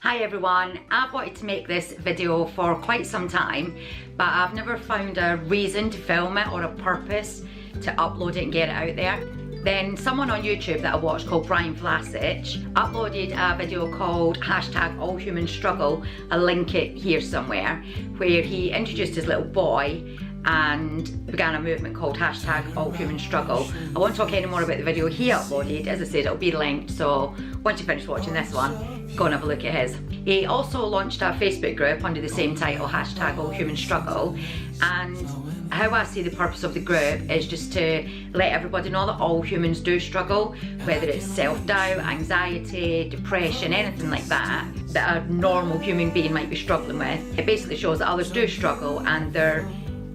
Hi everyone, I've wanted to make this video for quite some time, but I've never found a reason to film it or a purpose to upload it and get it out there. Then someone on YouTube that I watched called Brian Vlasic uploaded a video called #AllHumansStruggle, I'll link it here somewhere, where he introduced his little boy and began a movement called #AllHumansStruggle. I won't talk any more about the video he uploaded. As I said, it'll be linked, so once you finish watching this one, go and have a look at his. He also launched a Facebook group under the same title, #AllHumansStruggle, and how I see the purpose of the group is just to let everybody know that all humans do struggle, whether it's self-doubt, anxiety, depression, anything like that, that a normal human being might be struggling with. It basically shows that others do struggle and there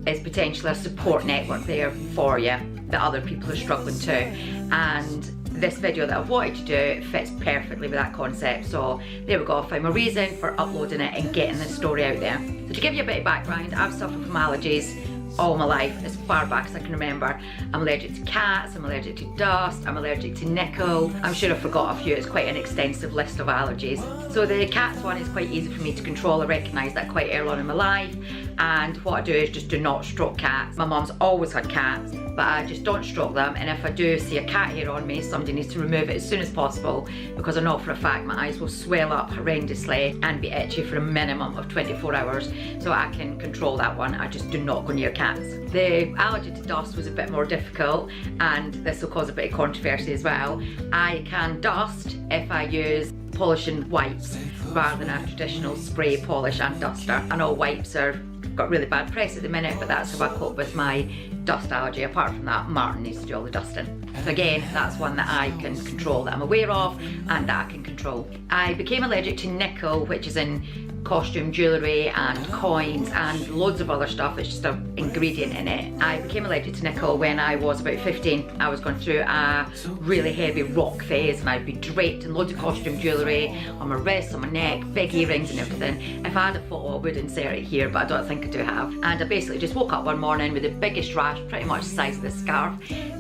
is potentially a support network there for you, that other people are struggling too. And this video that I've wanted to do fits perfectly with that concept, so there we go. I found my reason for uploading it and getting this story out there. So to give you a bit of background, I've suffered from allergies all my life, as far back as I can remember. I'm allergic to cats, I'm allergic to dust, I'm allergic to nickel. I'm sure I forgot a few, it's quite an extensive list of allergies. So the cats one is quite easy for me to control. I recognised that quite early on in my life, and what I do is just do not stroke cats. My mum's always had cats, but I just don't stroke them, and if I do see a cat hair on me, somebody needs to remove it as soon as possible, because I know for a fact my eyes will swell up horrendously and be itchy for a minimum of 24 hours, so I can control that one. I just do not go near cats. The allergy to dust was a bit more difficult, and this will cause a bit of controversy as well. I can dust if I use polishing wipes rather than a traditional spray polish and duster. I know wipes are got really bad press at the minute, but that's how I cope with my dust allergy. Apart from that, Martin needs to do all the dusting. So again, that's one that I can control, that I'm aware of and that I can control. I became allergic to nickel, which is in costume jewellery and coins and loads of other stuff. It's just an ingredient in it. I became allergic to nickel when I was about 15. I was going through a really heavy rock phase, and I'd be draped in loads of costume jewellery on my wrists, on my neck, big earrings and everything. If I had a photo, I would insert it here, but I don't think I do have. And I basically just woke up one morning with the biggest rash, pretty much the size of this scarf,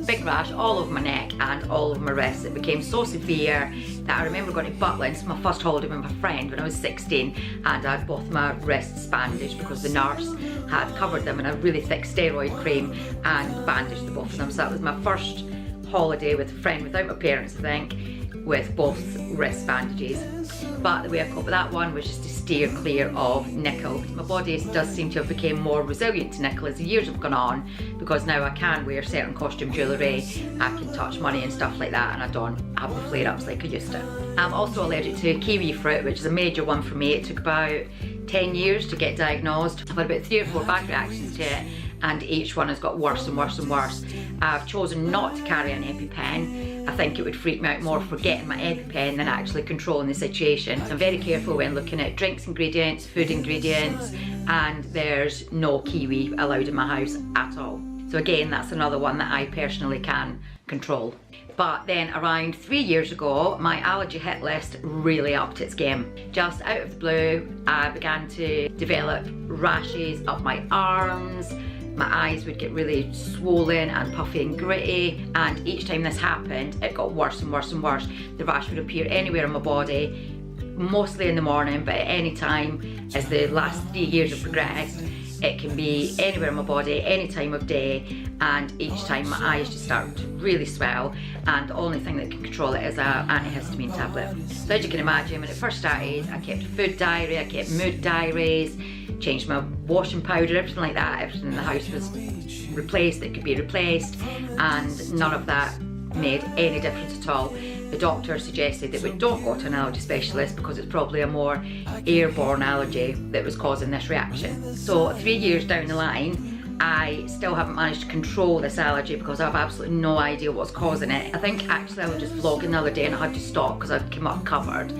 big rash all over my neck and all over my wrists. It became so severe that I remember going to Butlins, my first holiday with my friend when I was 16, and I had both my wrists bandaged because the nurse had covered them in a really thick steroid cream and bandaged the both of them. So that was my first holiday with a friend without my parents, I think, with both wrist bandages. But the way I coped with that one was just to steer clear of nickel. My body does seem to have become more resilient to nickel as the years have gone on, because now I can wear certain costume jewellery, I can touch money and stuff like that, and I don't have the flare-ups like I used to. I'm also allergic to kiwi fruit, which is a major one for me. It took about 10 years to get diagnosed. I've had about 3 or 4 back reactions to it, and each one has got worse and worse and worse. I've chosen not to carry an EpiPen. I think it would freak me out more forgetting my EpiPen than actually controlling the situation. So I'm very careful when looking at drinks ingredients, food ingredients, and there's no kiwi allowed in my house at all. So again, that's another one that I personally can control. But then around 3 years ago, my allergy hit list really upped its game. Just out of the blue, I began to develop rashes up my arms. My eyes would get really swollen and puffy and gritty, and each time this happened, it got worse and worse and worse. The rash would appear anywhere on my body, mostly in the morning, but at any time as the last 3 years have progressed, it can be anywhere on my body, any time of day, and each time my eyes just start to really swell, and the only thing that can control it is an antihistamine tablet. So as you can imagine, when it first started, I kept a food diary, I kept mood diaries, changed my washing powder, everything like that. Everything in the house was replaced that could be replaced, and none of that made any difference at all. The doctor suggested that we don't go to an allergy specialist because it's probably a more airborne allergy that was causing this reaction. So 3 years down the line, I still haven't managed to control this allergy because I have absolutely no idea what's causing it. I think actually I was just vlogging the other day and I had to stop because I came up covered.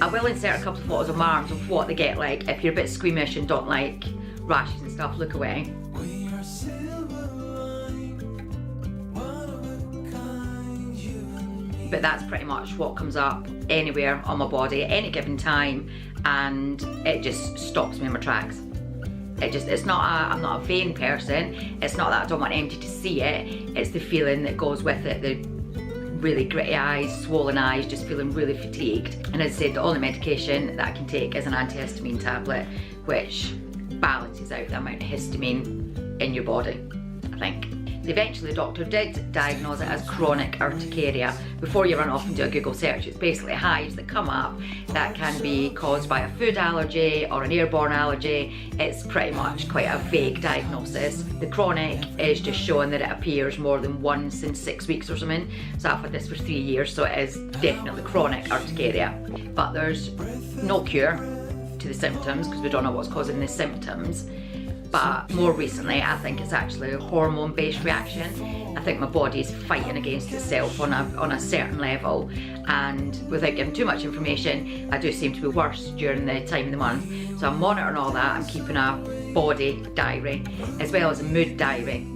I will insert a couple of photos of my arms of what they get like. If you're a bit squeamish and don't like rashes and stuff, look away. But that's pretty much what comes up anywhere on my body at any given time, and it just stops me in my tracks. It's not I'm not a vain person. It's not that I don't want anybody to see it. It's the feeling that goes with it, the really gritty eyes, swollen eyes, just feeling really fatigued. And as I said, the only medication that I can take is an antihistamine tablet, which balances out the amount of histamine in your body, I think. Eventually the doctor did diagnose it as chronic urticaria. Before you run off and do a Google search, it's basically hives that come up that can be caused by a food allergy or an airborne allergy. It's pretty much quite a vague diagnosis. The chronic is just showing that it appears more than once in 6 weeks or something. So I've had this for 3 years, so it is definitely chronic urticaria. But there's no cure to the symptoms because we don't know what's causing the symptoms. But more recently, I think it's actually a hormone-based reaction. I think my body's fighting against itself on a certain level, and without giving too much information, I do seem to be worse during the time of the month. So I'm monitoring all that. I'm keeping a body diary as well as a mood diary,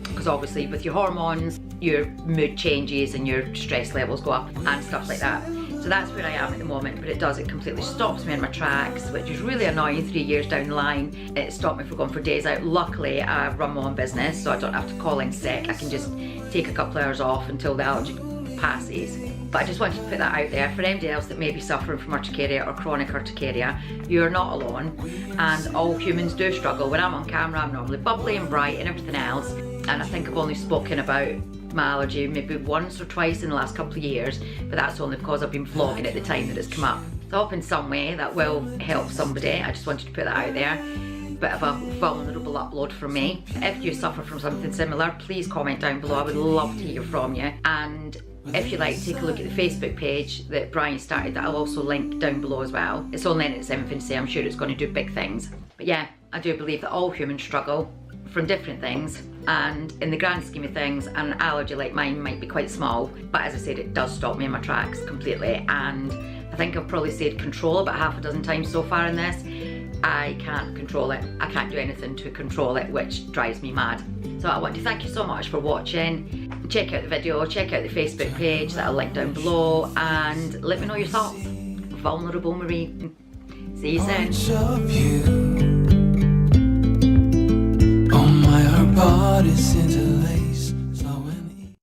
because obviously with your hormones, your mood changes and your stress levels go up and stuff like that. So that's where I am at the moment, but it completely stops me in my tracks, which is really annoying 3 years down the line. It stopped me from going for days out. Luckily, I run my own business, so I don't have to call in sick. I can just take a couple hours off until the allergy passes. But I just wanted to put that out there for anybody else that may be suffering from urticaria or chronic urticaria. You're not alone, and all humans do struggle. When I'm on camera, I'm normally bubbly and bright and everything else, and I think I've only spoken about my allergy maybe once or twice in the last couple of years, but that's only because I've been vlogging at the time that it's come up. So I hope in some way that will help somebody. I just wanted to put that out there. Bit of a vulnerable upload from me. If you suffer from something similar, please comment down below. I would love to hear from you. And if you'd like to take a look at the Facebook page that Brian started, that I'll also link down below as well. It's only in its infancy. I'm sure it's going to do big things. But yeah, I do believe that all humans struggle from different things, and in the grand scheme of things, an allergy like mine might be quite small, but as I said, it does stop me in my tracks completely. And I think I've probably said control about half a dozen times so far in this. I can't control it. I can't do anything to control it, which drives me mad. So I want to thank you so much for watching. Check out the video, check out the Facebook page that I'll link down below, and let me know your thoughts. Vulnerable Marie. See you soon.